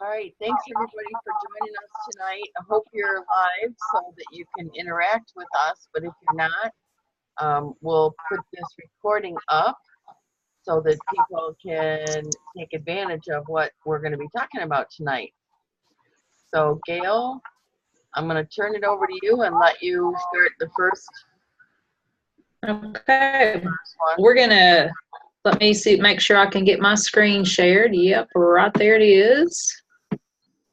All right, thanks everybody for joining us tonight. I hope you're live so that you can interact with us, but if you're not, we'll put this recording up so that people can take advantage of what we're going to be talking about tonight. So Gail, I'm going to turn it over to you and let you start the first. Okay, we're going to, let me see, make sure I can get my screen shared. Yep, right there it is.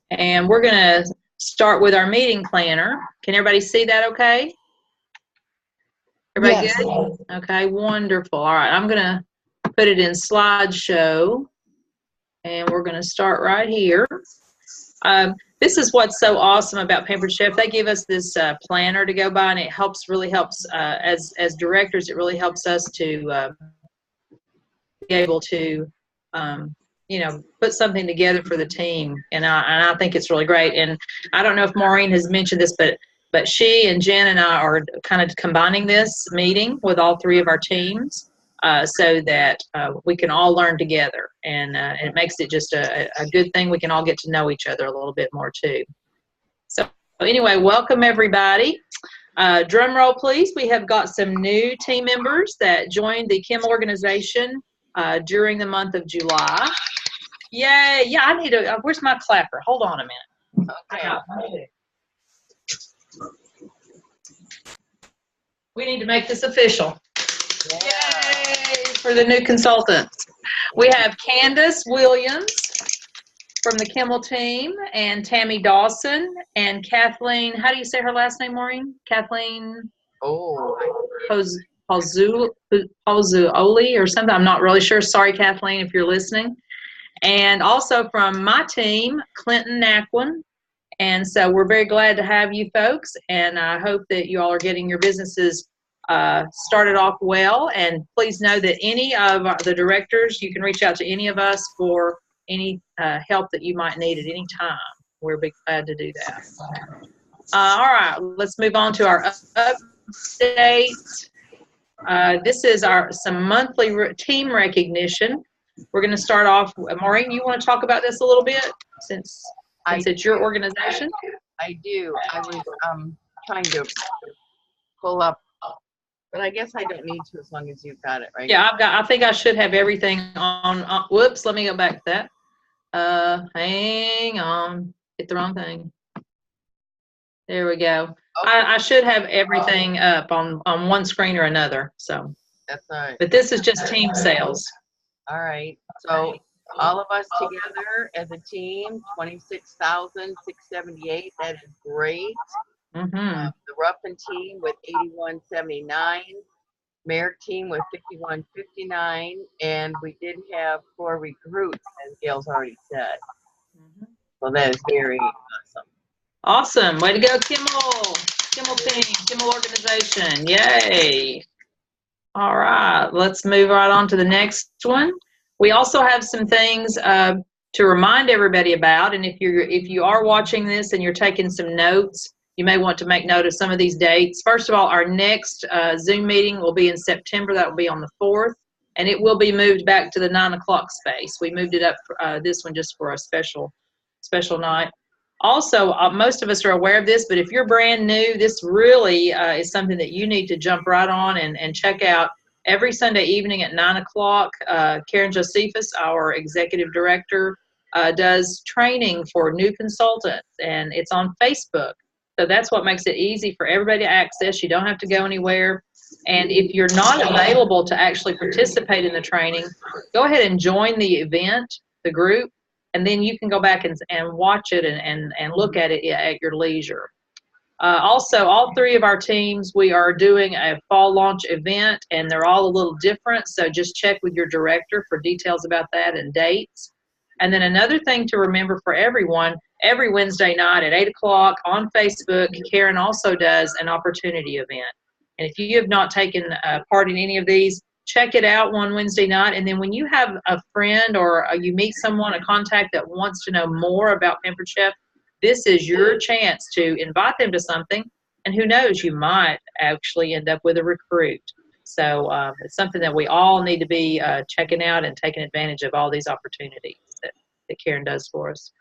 And we're going to start with our meeting planner. Can everybody see that okay? Everybody Yes. good? Okay, wonderful. All right, I'm going to put it in slideshow. And we're going to start right here. This is what's so awesome about Pampered Chef. They give us this planner to go by, and it really helps as directors. It really helps us to be able to, you know, put something together for the team. And I think it's really great. And I don't know if Maureen has mentioned this, but she and Jen and I are kind of combining this meeting with all three of our teams. So that we can all learn together, and it makes it just a good thing. We can all get to know each other a little bit more too. So anyway, welcome everybody. Drum roll please. We have got some new team members that joined the Kim organization during the month of July. Yay! Yeah, I need to. Where's my clapper? Hold on a minute. Okay. We need to make this official. Yay for the new consultants. We have Candace Williams from the Kimmel team, and Tammy Dawson, and Kathleen, how do you say her last name, Maureen? Kathleen Pozzuoli or something. I'm not really sure. Sorry, Kathleen, if you're listening. And also from my team, Clinton Naquin. And so we're very glad to have you folks, and I hope that you all are getting your businesses started off well. And please know that any of the directors, you can reach out to any of us for any help that you might need at any time. We're big glad to do that. All right, let's move on to our update. This is some monthly team recognition. We're going to start off. Maureen, you want to talk about this a little bit since it's your organization? I do. I was trying to pull up. But I guess I don't need to as long as you've got it, right? Yeah, I think I should have everything on. Whoops, let me go back to that. Hang on. Hit the wrong thing. There we go. Okay. I should have everything up on one screen or another. So that's all right. But this is just team sales. All right. So all of us together as a team, 26,678. That is great. The Ruffin team with 8179, Merrick team with 5159, and we did have 4 recruits, as Gail's already said. So that is very awesome. Awesome. Way to go, Kimmel team, Kimmel organization. Yay. All right. Let's move right on to the next one. We also have some things to remind everybody about, and if you are watching this and you're taking some notes, you may want to make note of some of these dates. First of all, our next Zoom meeting will be in September. That will be on the 4th, and it will be moved back to the 9 o'clock space. We moved it up, this one, just for a special night. Also, most of us are aware of this, but if you're brand new, this really is something that you need to jump right on and check out. Every Sunday evening at 9 o'clock, Karen Josephus, our executive director, does training for new consultants, and it's on Facebook. So that's what makes it easy for everybody to access. You don't have to go anywhere. And if you're not available to actually participate in the training, go ahead and join the event, the group, and then you can go back and watch it and look at it at your leisure. Also, all 3 of our teams, we are doing a fall launch event, and they're all a little different. So just check with your director for details about that and dates. And then another thing to remember for everyone, every Wednesday night at 8 o'clock on Facebook, Karen also does an opportunity event. And if you have not taken part in any of these, check it out one Wednesday night. And then when you have a friend or you meet someone, a contact that wants to know more about Pampered Chef, this is your chance to invite them to something. And who knows, you might actually end up with a recruit. So it's something that we all need to be checking out and taking advantage of all these opportunities that Karen does for us.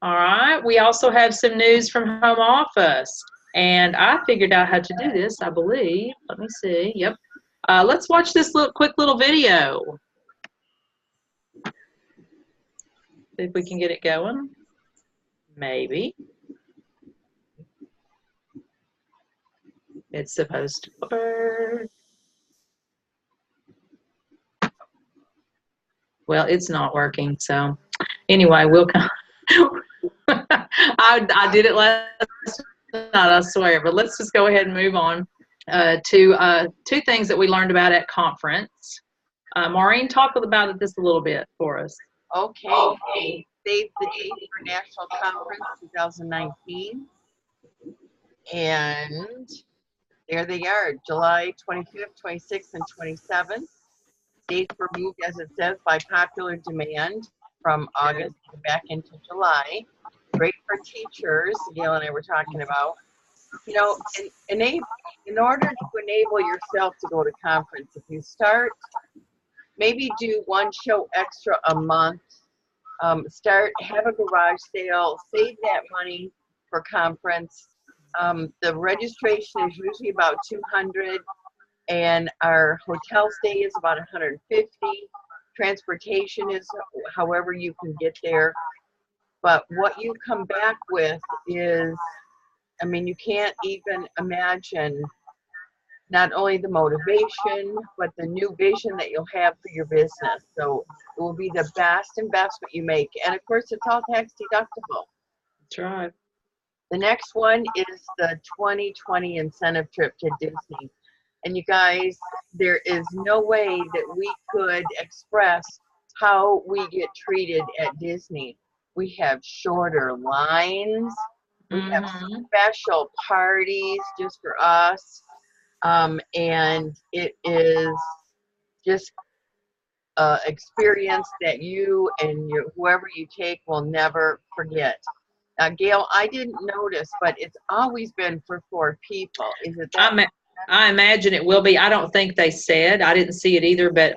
All right. We also have some news from home office. And I figured out how to do this, I believe. Let me see. Yep. Let's watch this quick little video. See if we can get it going. Maybe. It's supposed to work. Well, it's not working. So anyway, we'll come. I did it last night, I swear. But let's just go ahead and move on to two things that we learned about at conference. Maureen, talk about this a little bit for us. Okay. Save the date for National Conference 2019. And there they are, July 25th, 26th, and 27th. Dates were moved, as it says, by popular demand from August back into July. Great for teachers, Gail and I were talking about. You know, in order to enable yourself to go to conference, if you start, maybe do one show extra a month, have a garage sale, save that money for conference. The registration is usually about $200, and our hotel stay is about $150. Transportation is however you can get there. But what you come back with is, I mean, you can't even imagine not only the motivation, but the new vision that you'll have for your business. So it will be the best investment you make. And of course, it's all tax deductible. That's right. The next one is the 2020 incentive trip to Disney. And you guys, there is no way that we could express how we get treated at Disney. We have shorter lines. We have special parties just for us. And it is just experience that you and whoever you take will never forget. Gail, I didn't notice, but it's always been for 4 people. Is it that? I imagine it will be. I don't think they said. I didn't see it either, but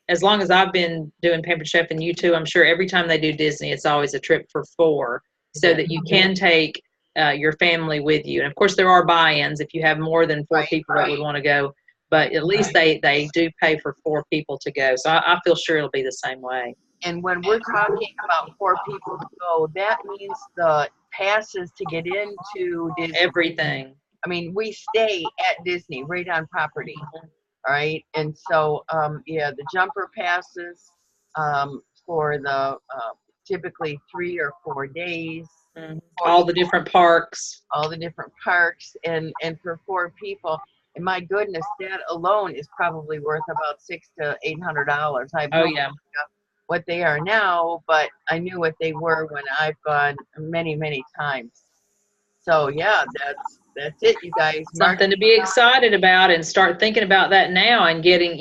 as long as I've been doing Pampered Chef and you too, I'm sure every time they do Disney, it's always a trip for 4 so that you can take your family with you. And of course, there are buy-ins if you have more than 4 people that would want to go, but at least they do pay for 4 people to go. So I feel sure it'll be the same way. And when we're talking about 4 people to go, that means the passes to get into Disney. Everything. I mean, we stay at Disney, right on property, all right? And so, the jumper passes for the typically 3 or 4 days. All the different parks. All the different parks, and for 4 people. And my goodness, that alone is probably worth about $600 to $800. Oh, yeah. What they are now, but I knew what they were when I've gone many, many times. So yeah, that's it, you guys. Something to be excited about, and start thinking about that now, and getting,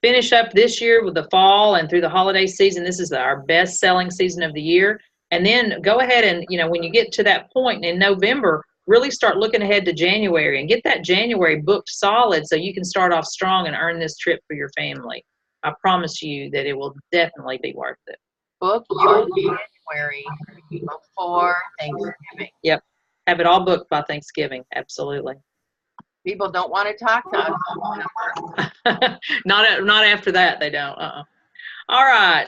finish up this year with the fall and through the holiday season. This is our best selling season of the year. And then go ahead and, when you get to that point in November, really start looking ahead to January and get that January booked solid so you can start off strong and earn this trip for your family. I promise you that it will definitely be worth it. Book your January before Thanksgiving. Yep. Have it all booked by Thanksgiving. Absolutely. People don't want to talk to us. Not after that, they don't. All right.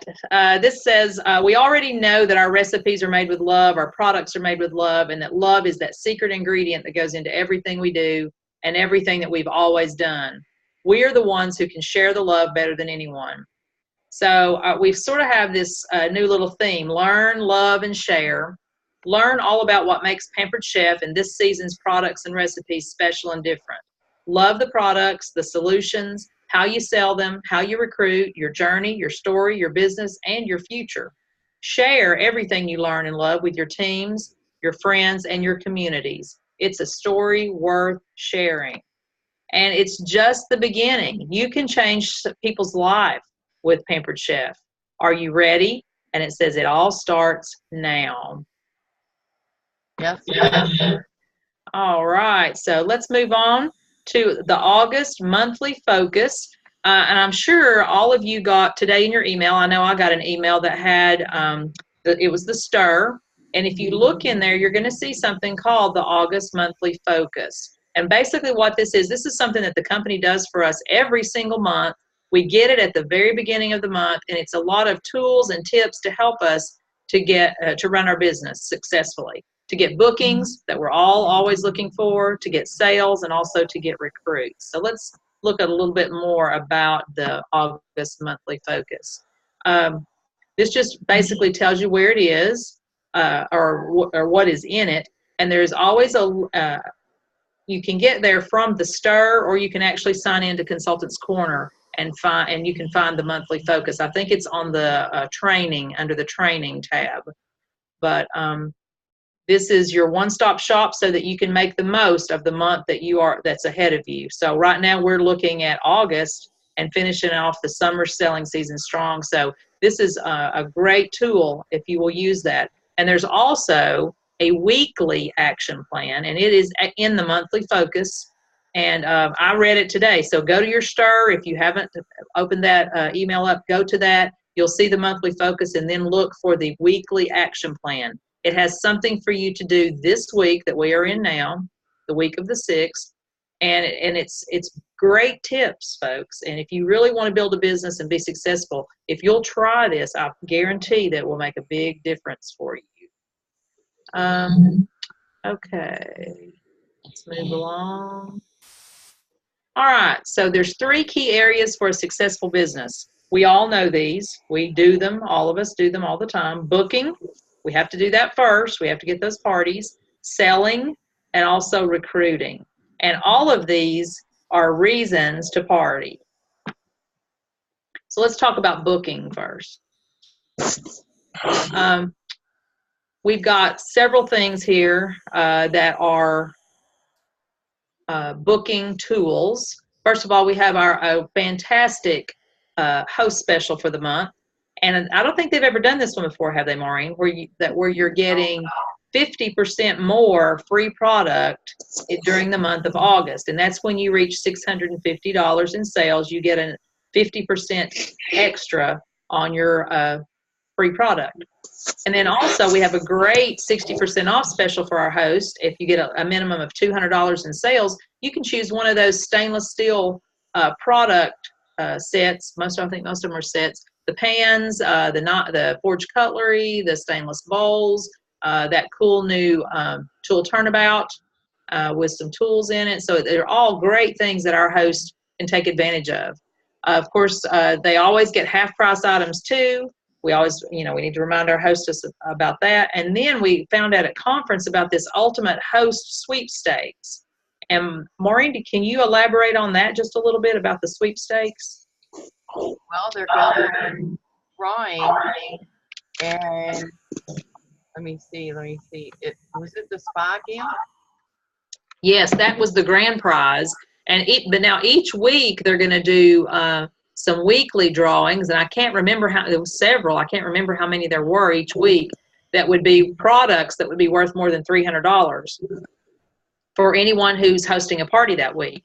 This says, we already know that our recipes are made with love, our products are made with love, and that love is that secret ingredient that goes into everything we do and everything that we've always done. We are the ones who can share the love better than anyone. So we sort of have this new little theme: learn, love, and share. Learn all about what makes Pampered Chef and this season's products and recipes special and different. Love the products, the solutions, how you sell them, how you recruit, your journey, your story, your business, and your future. Share everything you learn and love with your teams, your friends, and your communities. It's a story worth sharing. And it's just the beginning. You can change people's life with Pampered Chef. Are you ready? And it says it all starts now. Yes. All right. So let's move on to the August monthly focus. And I'm sure all of you got today in your email. I know I got an email that had it was the stir. And if you look in there, you're going to see something called the August monthly focus. And basically what this is something that the company does for us every single month. We get it at the very beginning of the month, and it's a lot of tools and tips to help us to get to run our business successfully, to get bookings that we're all always looking for, to get sales, and also to get recruits. So let's look at a little bit more about the August monthly focus. This just basically tells you where it is, or what is in it, and there's always you can get there from the stir, or you can actually sign into Consultants Corner and you can find the monthly focus. I think it's on the training, under the training tab. But this is your one-stop shop so that you can make the most of the month that's ahead of you. So right now we're looking at August and finishing off the summer selling season strong. So this is a great tool if you will use that. And there's also a weekly action plan, and it is in the monthly focus. And I read it today. So go to your stir. If you haven't opened that email up, go to that. You'll see the monthly focus, and then look for the weekly action plan. It has something for you to do this week that we are in now, the week of the 6th. And it's great tips, folks. And if you really want to build a business and be successful, if you'll try this, I guarantee that it will make a big difference for you. Okay, let's move along. All right, so there's 3 key areas for a successful business. We all know these. We do them. All of us do them all the time. Booking, we have to do that first. We have to get those parties. Selling, and also recruiting. And all of these are reasons to party. So let's talk about booking first. We've got several things here that are booking tools. First of all, we have our fantastic host special for the month. And I don't think they've ever done this one before, have they, Maureen? Where you're getting 50% more free product during the month of August. And that's when you reach $650 in sales, you get a 50% extra on your free product. And then also we have a great 60% off special for our host. If you get a minimum of $200 in sales, you can choose one of those stainless steel product sets. I think most of them are sets. The pans, the forged cutlery, the stainless bowls, that cool new tool turnabout with some tools in it. So they're all great things that our host can take advantage of. Of course, they always get half price items too. We always, we need to remind our hostess about that. And then we found out at conference about this ultimate host sweepstakes. And Maureen, can you elaborate on that just a little bit about the sweepstakes? Well, they're going drawing, and let me see. Was it the spa game? Yes, that was the grand prize. But now each week they're going to do some weekly drawings, and I can't remember there was several. I can't remember how many there were each week. That would be products that would be worth more than $300 for anyone who's hosting a party that week.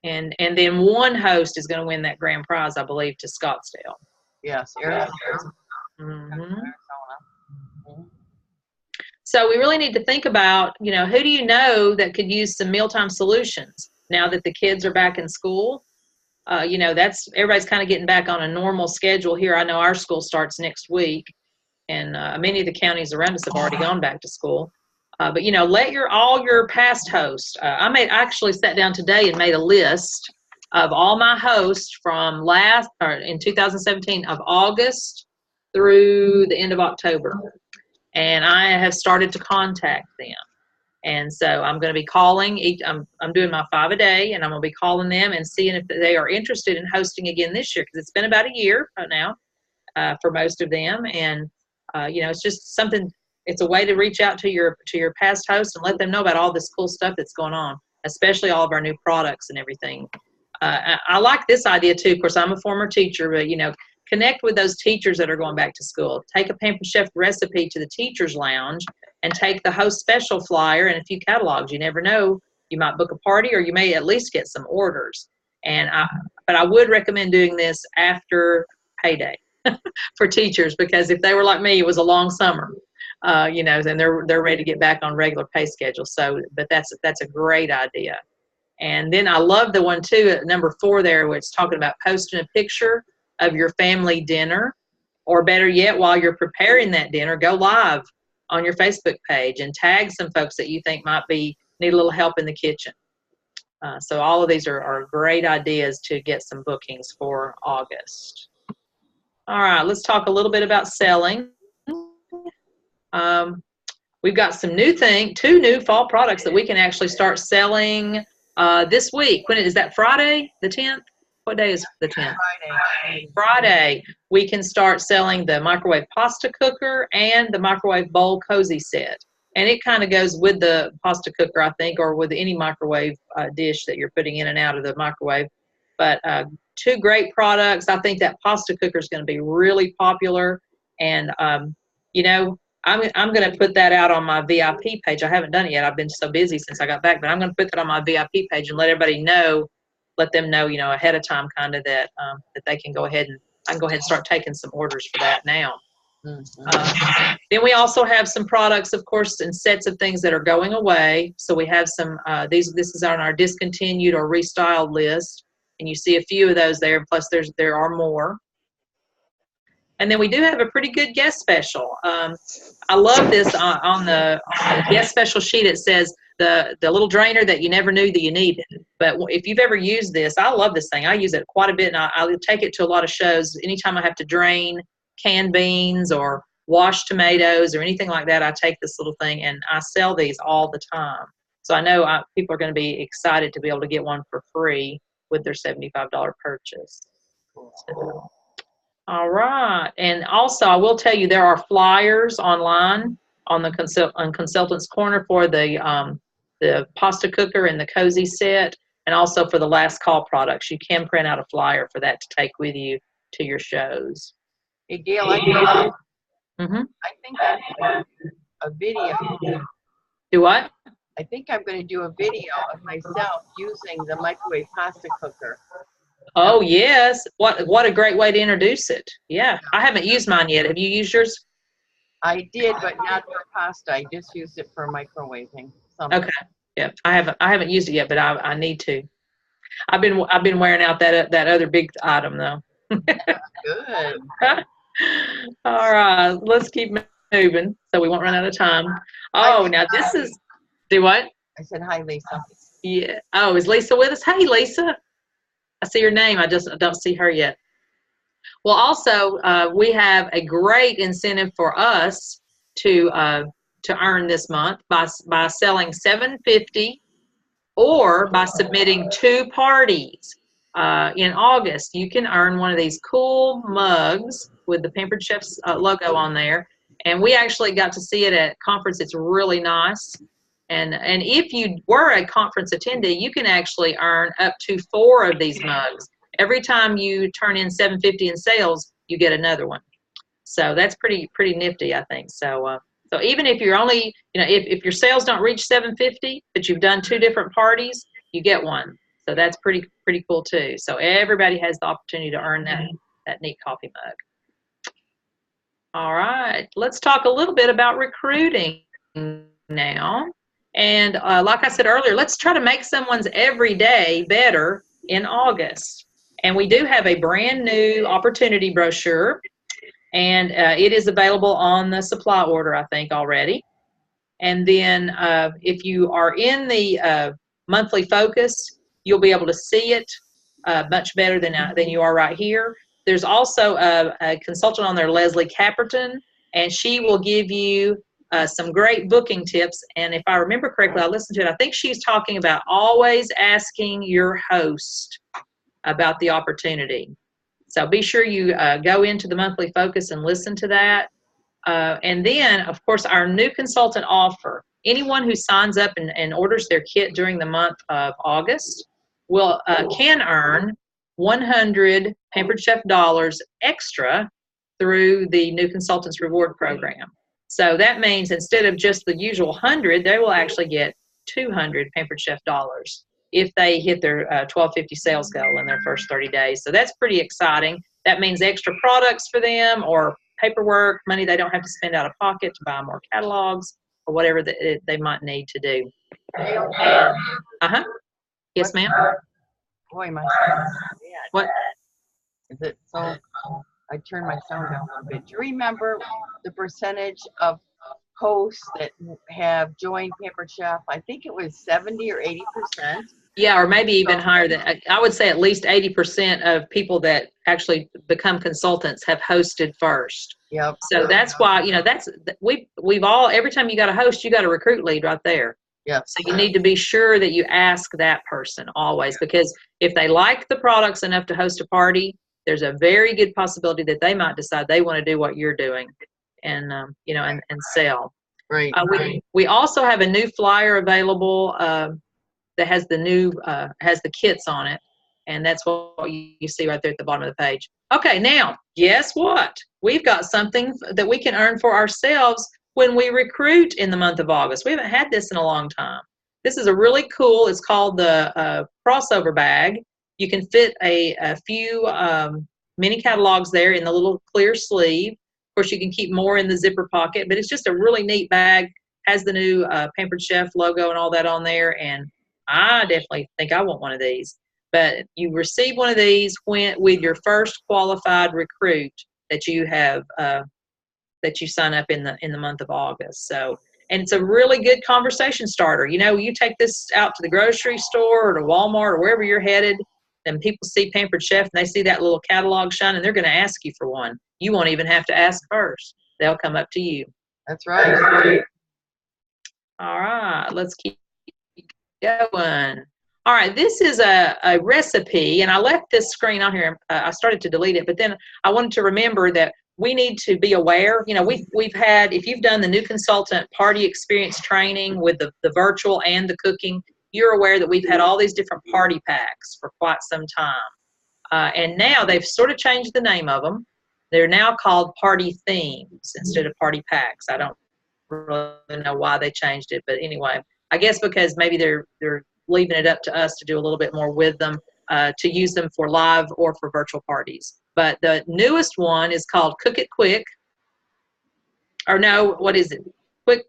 And then one host is going to win that grand prize, I believe, to Scottsdale. Yes, Arizona. Mm-hmm. So we really need to think about, who do you know that could use some mealtime solutions now that the kids are back in school? Everybody's kind of getting back on a normal schedule here. I know our school starts next week, and many of the counties around us have already gone back to school. But let all your past hosts. I actually sat down today and made a list of all my hosts from in 2017 of August through the end of October, and I have started to contact them. And so I'm going to be calling. I'm doing my 5 a day, and I'm going to be calling them and seeing if they are interested in hosting again this year, because it's been about a year right now for most of them. And it's just something. It's a way to reach out to your past hosts and let them know about all this cool stuff that's going on, especially all of our new products and everything. I like this idea too. Of course, I'm a former teacher, but connect with those teachers that are going back to school. Take a Pampered Chef recipe to the teacher's lounge, and take the host special flyer and a few catalogs. You never know, you might book a party, or you may at least get some orders. But I would recommend doing this after payday. for teachers, because if they were like me, it was a long summer, you know, and they're ready to get back on regular pay schedule. So, but that's a great idea. And then I love the one too at number 4 there, where it's talking about posting a picture of your family dinner, or better yet, while you're preparing that dinner, go live on your Facebook page and tag some folks that you think might need a little help in the kitchen. So all of these are great ideas to get some bookings for August. All right, let's talk a little bit about selling. We've got some 2 new fall products that we can actually start selling this week. When is that? Friday the 10th? What day is the 10th? Friday. We can start selling the microwave pasta cooker and the microwave bowl cozy set. And it kind of goes with the pasta cooker, I think, or with any microwave dish that you're putting in and out of the microwave. But 2 great products. I think that pasta cooker is going to be really popular. And, you know, I'm going to put that out on my VIP page. I haven't done it yet. I've been so busy since I got back. But I'm going to put that on my VIP page and let everybody know, let them know, you know, ahead of time, kind of that they can go ahead and I can go ahead and start taking some orders for that now. Then we also have some products, of course, and sets of things that are going away. So we have some, this is on our discontinued or restyled list. And you see a few of those there, plus there are more. And then we do have a pretty good guest special. I love this on the guest special sheet. It says the little drainer that you never knew that you needed. But if you've ever used this, I love this thing. I use it quite a bit, and I take it to a lot of shows. Anytime I have to drain canned beans or wash tomatoes or anything like that, I take this little thing, and I sell these all the time. So I know people are going to be excited to be able to get one for free with their $75 purchase. So, all right. And also, I will tell you, there are flyers online on the Consultant's Corner for the pasta cooker and the cozy set, and also for the last call products. You can print out a flyer for that to take with you to your shows. Hey, Gail, I think I'm going to do a video. Do what? I think I'm going to do a video of myself using the microwave pasta cooker. Oh, yes. What a great way to introduce it. Yeah. I haven't used mine yet. Have you used yours? I did, but not for pasta. I just used it for microwaving. Okay. Yeah. I haven't used it yet, but I need to. I've been wearing out that other big item though. Good. All right. Let's keep moving so we won't run out of time. Oh, now this is, do what? I said, hi, Lisa. Yeah. Oh, is Lisa with us? Hey, Lisa. I see your name. I just don't see her yet. Well, also, we have a great incentive for us to earn this month by selling $750 or by submitting 2 parties. In August, you can earn one of these cool mugs with the Pampered Chef's logo on there. And we actually got to see it at conference. It's really nice. And if you were a conference attendee, you can actually earn up to 4 of these mugs. Every time you turn in $750 in sales, you get another one. So that's pretty nifty, I think. So so even if you're only, you know, if your sales don't reach $750, but you've done 2 different parties, you get one. So that's pretty cool too. So everybody has the opportunity to earn that neat coffee mug. All right, let's talk a little bit about recruiting now. And like I said earlier, let's try to make someone's everyday better in August. And we do have a brand new opportunity brochure, and it is available on the supply order, I think, already. And then if you are in the monthly focus, you'll be able to see it much better than you are right here. There's also a consultant on there, Leslie Caperton, and she will give you some great booking tips. And if I remember correctly, I listened to it, I think she's talking about always asking your host about the opportunity. So be sure you go into the monthly focus and listen to that. And then, of course, our new consultant offer. Anyone who signs up and orders their kit during the month of August can earn 100 Pampered Chef dollars extra through the new consultants reward program. So that means instead of just the usual 100, they will actually get 200 Pampered Chef dollars if they hit their $12.50 sales goal in their first 30 days. So that's pretty exciting. that means extra products for them or paperwork, money they don't have to spend out of pocket to buy more catalogs or whatever they might need to do. Uh-huh. Yes, ma'am. Boy, my sound is bad. What? Is it so? I turned my sound down a little bit. Do you remember the percentage of hosts that have joined Pampered Chef? I think it was 70 or 80%. Yeah, or maybe even higher than, I would say at least 80% of people that actually become consultants have hosted first. Yep. So that's why, we've all, every time you got a host, you got a recruit lead right there. Yep. So you need to be sure that you ask that person always, because if they like the products enough to host a party, there's a very good possibility that they might decide they want to do what you're doing and, and sell. Right. We also have a new flyer available that has the new, has the kits on it. And that's what you see right there at the bottom of the page. Okay, now, guess what? We've got something that we can earn for ourselves when we recruit in the month of August. We haven't had this in a long time. This is a really cool, it's called the crossover bag. You can fit a few mini catalogs there in the little clear sleeve. Of course, you can keep more in the zipper pocket, but it's just a really neat bag. Has the new Pampered Chef logo and all that on there, and I definitely think I want one of these. But you receive one of these with your first qualified recruit that you have that you sign up in the month of August. So, and it's a really good conversation starter. You take this out to the grocery store or to Walmart or wherever you're headed, and people see Pampered Chef and they see that little catalog shine, and they're going to ask you for one. You won't even have to ask first. They'll come up to you. That's right. All right, let's keep going. All right, this is a recipe, and I left this screen on here. I started to delete it, but then I wanted to remember that we need to be aware. We've had, if you've done the new consultant party experience training with the virtual and the cooking, you're aware that we've had all these different party packs for quite some time. And now they've sort of changed the name of them. They're now called party themes instead of party packs. I don't really know why they changed it, but anyway, I guess because maybe they're leaving it up to us to do a little bit more with them, to use them for live or for virtual parties. But the newest one is called Cook It Quick. Or no, what is it? Quick.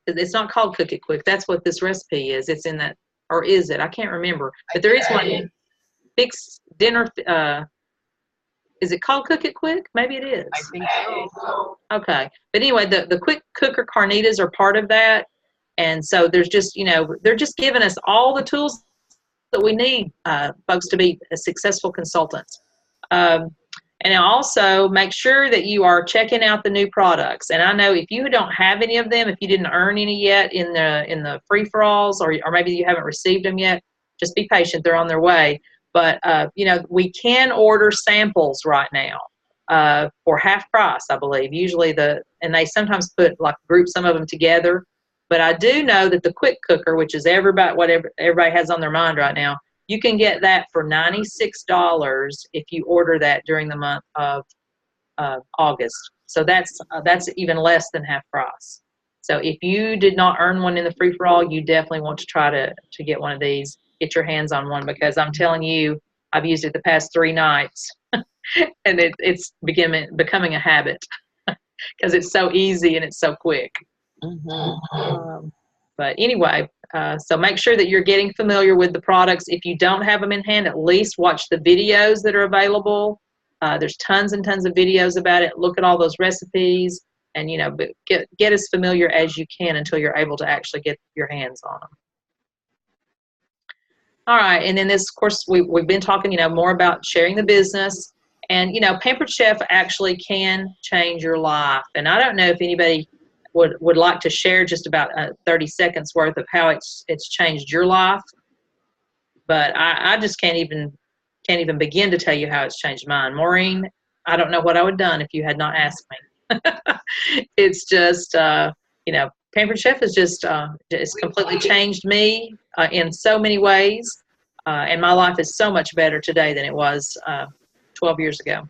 It's not called Cook It Quick. That's what this recipe is. It's in that, or is it? I can't remember. But there is one. Fix dinner. Is it called Cook It Quick? Maybe it is. I think so. Okay. But anyway, the quick cooker carnitas are part of that. And so there's just, they're just giving us all the tools that we need, folks, to be successful consultants. And also make sure that you are checking out the new products. And I know if you don't have any of them, if you didn't earn any yet in the free-for-alls, or maybe you haven't received them yet, just be patient. They're on their way. But, we can order samples right now for half price, I believe. Usually and they sometimes group some of them together. But I do know that the quick cooker, which is what everybody has on their mind right now, you can get that for $96 if you order that during the month of August. So that's even less than half price. So if you did not earn one in the free-for-all, you definitely want to try to get one of these, get your hands on one, because I'm telling you, I've used it the past 3 nights, and it's becoming a habit because it's so easy and it's so quick. Mm-hmm. But anyway, so make sure that you're getting familiar with the products. If you don't have them in hand, at least watch the videos that are available. There's tons and tons of videos about it. Look at all those recipes, and get as familiar as you can until you're able to actually get your hands on them. All right, and then this, of course, we've been talking, more about sharing the business, and Pampered Chef actually can change your life. And I don't know if anybody would like to share just about 30 seconds worth of how it's changed your life, but I just can't even begin to tell you how it's changed mine. Maureen, I don't know what I would have done if you had not asked me. It's just Pampered Chef has just it's completely changed me in so many ways, and my life is so much better today than it was 12 years ago.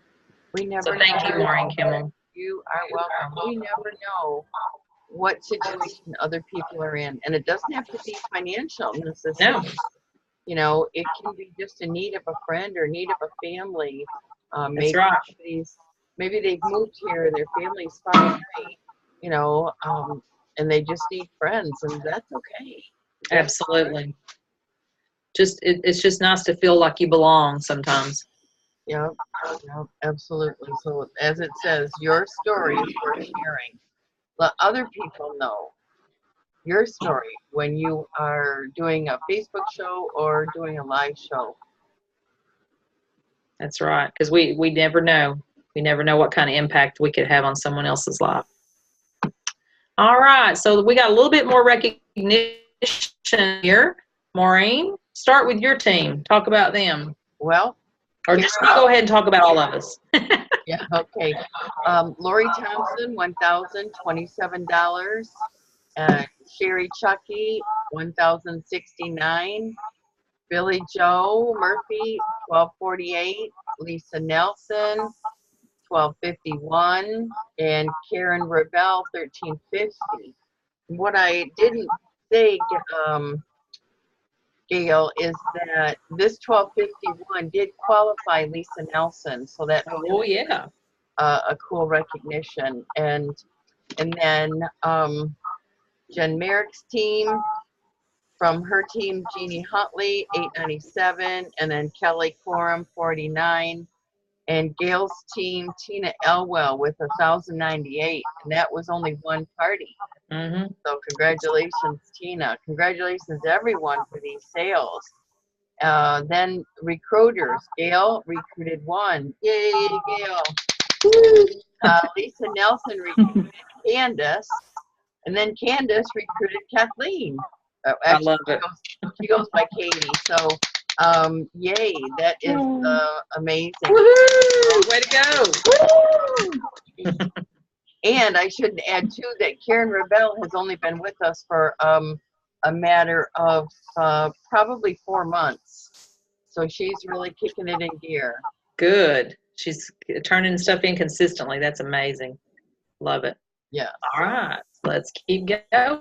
So thank you, Maureen Kimmel. You are welcome. We never know what situation other people are in, and it doesn't have to be financial necessity. No. It can be just a need of a friend or need of a family. That's Maybe right. maybe they've moved here, their family's far away, you know, and they just need friends, and that's okay. That's Absolutely. It's just nice to feel like you belong sometimes. yeah, yeah, absolutely. So as it says, your story is worth sharing. Let other people know your story when you are doing a Facebook show or doing a live show. That's right. Because we never know. We never know what kind of impact we could have on someone else's life. All right. So we got a little bit more recognition here. Maureen, start with your team. Talk about them. Well, Or just you go ahead and talk about all of us. yeah, okay. Lori Thompson, $1,027. Sherry Chucky, 1,069. Billy Joe Murphy, 1,248. Lisa Nelson, 1,251. And Karen Rebel, 1,350. What I didn't say, Gail, is that this 1,251 did qualify Lisa Nelson, so that Oh, yeah. a cool recognition. And then Jen Merrick's team, from her team, Jeannie Huntley, 897, and then Kelly Coram, 49, and Gail's team, Tina Elwell, with 1,098, and that was only one party. Mm-hmm. So congratulations, Tina. Congratulations, everyone, for these sales. Then recruiters, Gail recruited one. Yay, Gail. Lisa Nelson recruited Candace, and then Candace recruited Kathleen. I love it. She goes by Katie. So, yay, that is amazing. Woohoo! Way to go. And I should add, too, that Karen Rebel has only been with us for a matter of probably 4 months. So she's really kicking it in gear. Good. She's turning stuff in consistently. That's amazing. Love it. Yeah. All right. Let's keep going.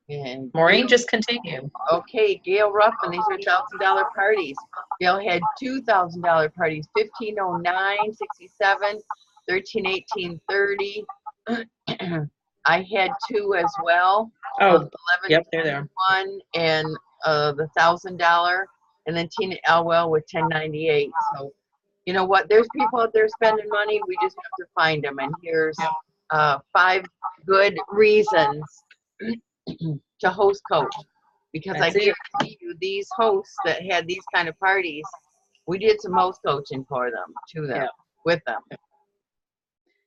And Maureen, just continue. Okay, Gail Ruffin, these are $1,000 parties. Gail had $2,000 parties, 1509, 67, 1318, 30. I had 2 as well. Oh, 11, yep, they're there. 1, and the $1,000, and then Tina Elwell with 1098. So, you know what? There's people out there spending money. We just have to find them. And here's 5 good reasons to host coach, because That's I guarantee you these hosts that had these kind of parties, we did some host coaching for them, to them, with them.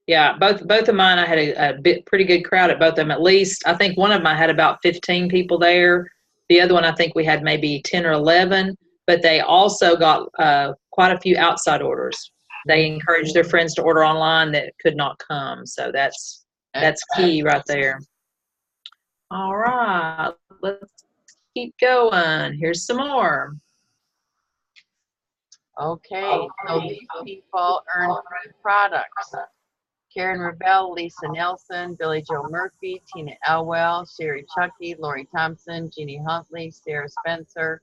Yeah, both of mine, I had a pretty good crowd at both of them. At least, I think one of them I had about 15 people there. The other one, I think we had maybe 10 or 11, but they also got quite a few outside orders. They encouraged their friends to order online that could not come. So that's key right there. All right, let's keep going. Here's some more. Okay, so these people earned products. Karen Rebel, Lisa Nelson, Billy Joe Murphy, Tina Elwell, Sherry Chucky, Lori Thompson, Jeannie Huntley, Sarah Spencer,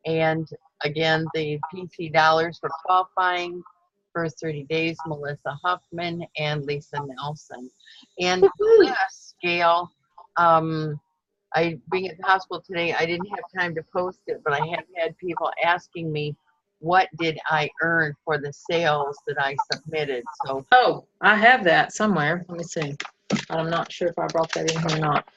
and again, the PC dollars for qualifying first 30 days, Melissa Huffman and Lisa Nelson. And yes, Gail, I being at the hospital today, I didn't have time to post it, but I have had people asking me, what did I earn for the sales that I submitted? So, oh, I have that somewhere. Let me see. I'm not sure if I brought that in here or not.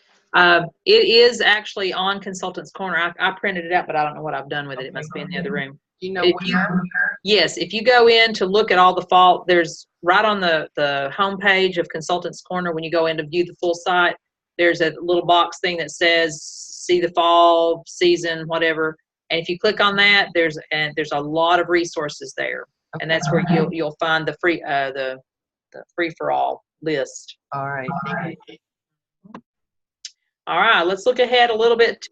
It is actually on Consultant's Corner. I printed it out, but I don't know what I've done with it. It must be in the other room. Do you know where? Yes, if you go in to look at all the fall, there's right on the homepage of Consultant's Corner, when you go in to view the full site, there's a little box thing that says see the fall season, whatever. And if you click on that, there's a lot of resources there. Okay. And that's where you'll find the free the free for all list. All right. Thank you. All right, let's look ahead a little bit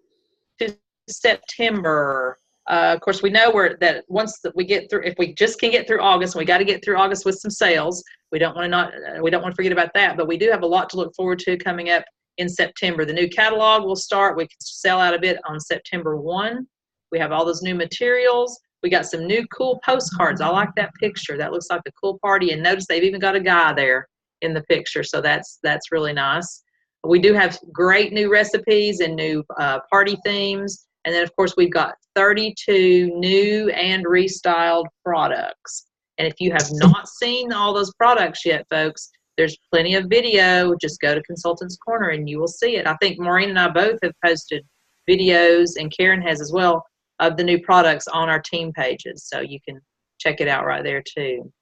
to September. Of course, we know that once we get through, if we just can get through August, we got to get through August with some sales. We don't want to forget about that, but we do have a lot to look forward to coming up in September. The new catalog will start. We can sell out a bit on September 1. We have all those new materials. We got some new cool postcards. I like that picture. That looks like a cool party. And notice they've even got a guy there in the picture. So that's really nice. We do have great new recipes and new party themes. And then, of course, we've got 32 new and restyled products. And if you have not seen all those products yet, folks, there's plenty of video. Just go to Consultants Corner and you will see it. I think Maureen and I both have posted videos, and Karen has as well, of the new products on our team pages. So you can check it out right there too.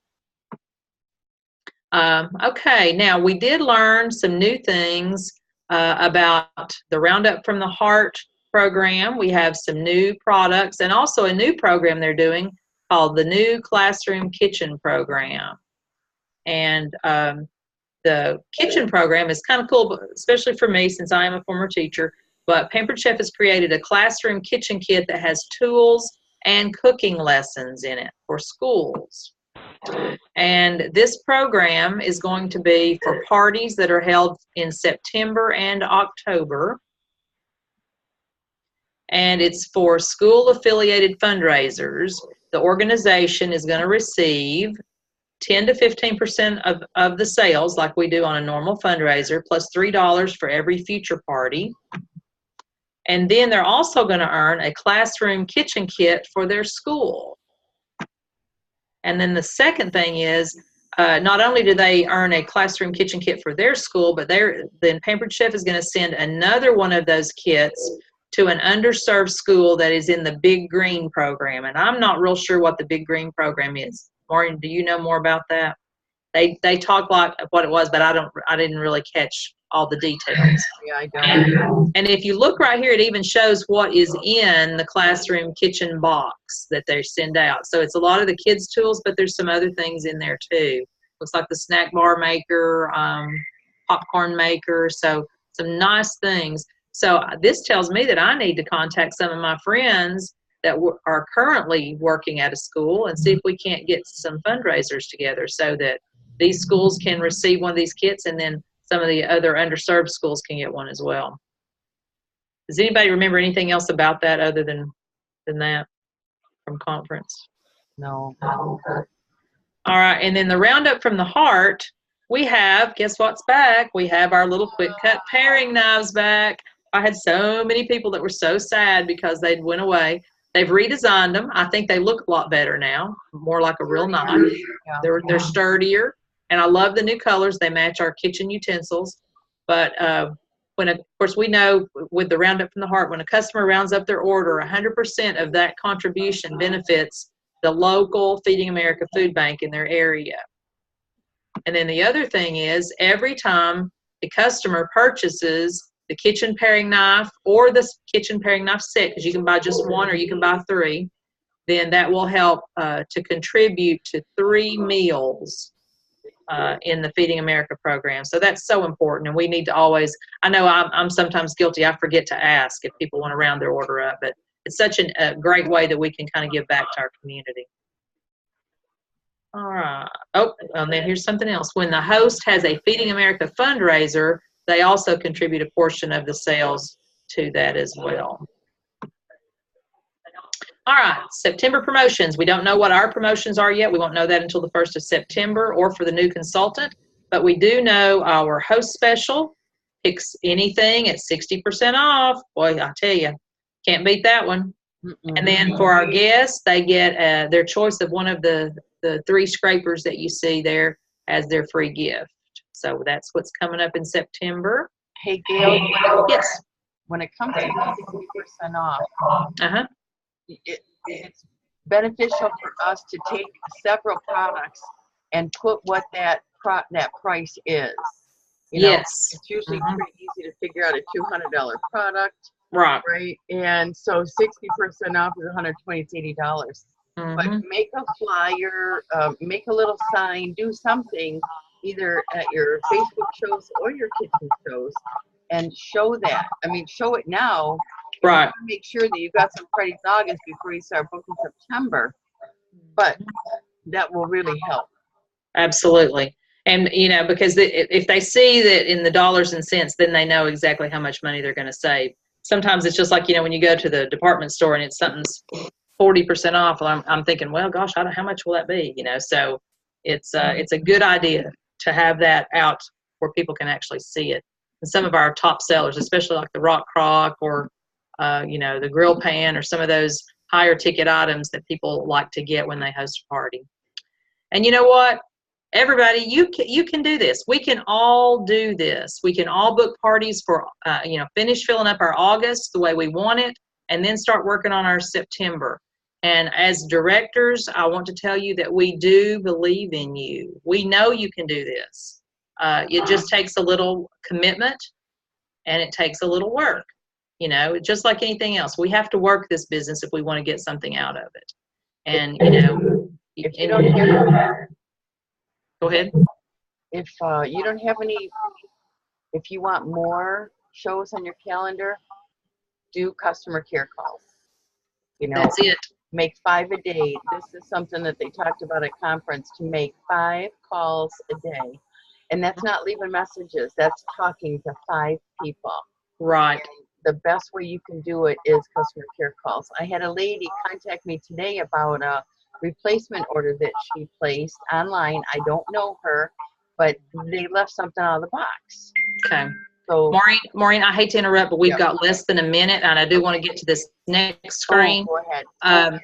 Okay, now we did learn some new things about the Roundup from the Heart program. We have some new products and also a new program they're doing called the New Classroom Kitchen Program. And the kitchen program is kind of cool, especially for me since I am a former teacher. But Pampered Chef has created a classroom kitchen kit that has tools and cooking lessons in it for schools. And this program is going to be for parties that are held in September and October. And it's for school-affiliated fundraisers. The organization is going to receive 10 to 15% of the sales, like we do on a normal fundraiser, plus $3 for every future party. And then they're also going to earn a classroom kitchen kit for their school. And then the second thing is, not only do they earn a classroom kitchen kit for their school, but then Pampered Chef is going to send another one of those kits to an underserved school that is in the Big Green program. And I'm not real sure what the Big Green program is. Maureen, do you know more about that? They talk like what it was, but I didn't really catch all the details. Yeah, I don't. And if you look right here, it even shows what is in the classroom kitchen box that they send out. So it's a lot of the kids' tools, but there's some other things in there too. Looks like the snack bar maker, popcorn maker, so some nice things. So this tells me that I need to contact some of my friends that are currently working at a school and see if we can't get some fundraisers together so that these schools can receive one of these kits, and then some of the other underserved schools can get one as well. Does anybody remember anything else about that other than that from conference? No. All right, and then the Roundup from the Heart, we have, guess what's back? We have our little quick cut paring knives back. I had so many people that were so sad because they'd went away. They've redesigned them. I think they look a lot better now, more like a real knife. Yeah. They're sturdier, and I love the new colors. They match our kitchen utensils. But of course, we know with the Roundup from the Heart, when a customer rounds up their order, 100% of that contribution benefits the local Feeding America food bank in their area. And then the other thing is, every time the customer purchases the kitchen paring knife or the kitchen paring knife set, because you can buy just one or you can buy 3, then that will help to contribute to 3 meals in the Feeding America program. So that's so important, and we need to always, I know I'm sometimes guilty, I forget to ask if people want to round their order up, but it's such a great way that we can kind of give back to our community. All right. Oh, and then here's something else. When the host has a Feeding America fundraiser, they also contribute a portion of the sales to that as well. All right, September promotions. We don't know what our promotions are yet. We won't know that until the 1st of September or for the new consultant, but we do know our host special picks anything at 60% off. Boy, I tell you, can't beat that one. And then for our guests, they get their choice of one of the 3 scrapers that you see there as their free gift. So that's what's coming up in September. Hey, Gail. Yes. When it comes to 60% off, it's beneficial for us to take several products and put what that price is. You know, yes. It's usually pretty easy to figure out a $200 product. Right. Right. And so 60% off is $120, it's $80. But make a flyer, make a little sign, do something either at your Facebook shows or your kitchen shows and show that. I mean, show it now. Right. Make sure that you've got some Friday's August before you start booking September. But that will really help. Absolutely. And, you know, because if they see that in the dollars and cents, then they know exactly how much money they're going to save. Sometimes it's just like, you know, when you go to the department store and it's something's 40% off. Well, I'm thinking, well, gosh, how much will that be? So it's a good idea to have that out where people can actually see it. And some of our top sellers, especially like the rock crock or, the grill pan or some of those higher ticket items that people like to get when they host a party. And you know what? Everybody, you can do this. We can all do this. We can all book parties for, finish filling up our August the way we want it, and then start working on our September. And as directors, I want to tell you that we do believe in you. We know you can do this. It just takes a little commitment, and it takes a little work. Just like anything else, we have to work this business if we want to get something out of it. And, if you don't have, go ahead. If you don't have any, if you want more shows on your calendar, do customer care calls. That's it. Make 5 a day. This is something that they talked about at conference, to make 5 calls a day. And that's not leaving messages. That's talking to 5 people. Right. And the best way you can do it is customer care calls. I had a lady contact me today about a replacement order that she placed online. I don't know her, but they left something out of the box. Okay. So Maureen, I hate to interrupt, but we've got less than a minute, and I do want to get to this next screen. Go ahead. Yes.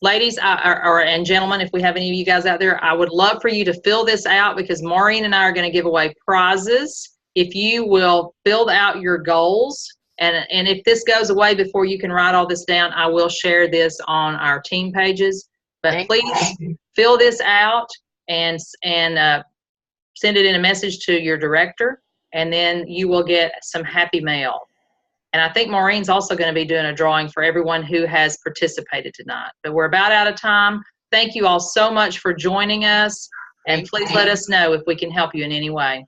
Ladies and gentlemen, if we have any of you guys out there, I would love for you to fill this out, because Maureen and I are going to give away prizes if you will fill out your goals. And if this goes away before you can write all this down, I will share this on our team pages. But please fill this out and send it in a message to your director, and then you will get some happy mail. And I think Maureen's also going to be doing a drawing for everyone who has participated tonight. But we're about out of time. Thank you all so much for joining us, and please let us know if we can help you in any way.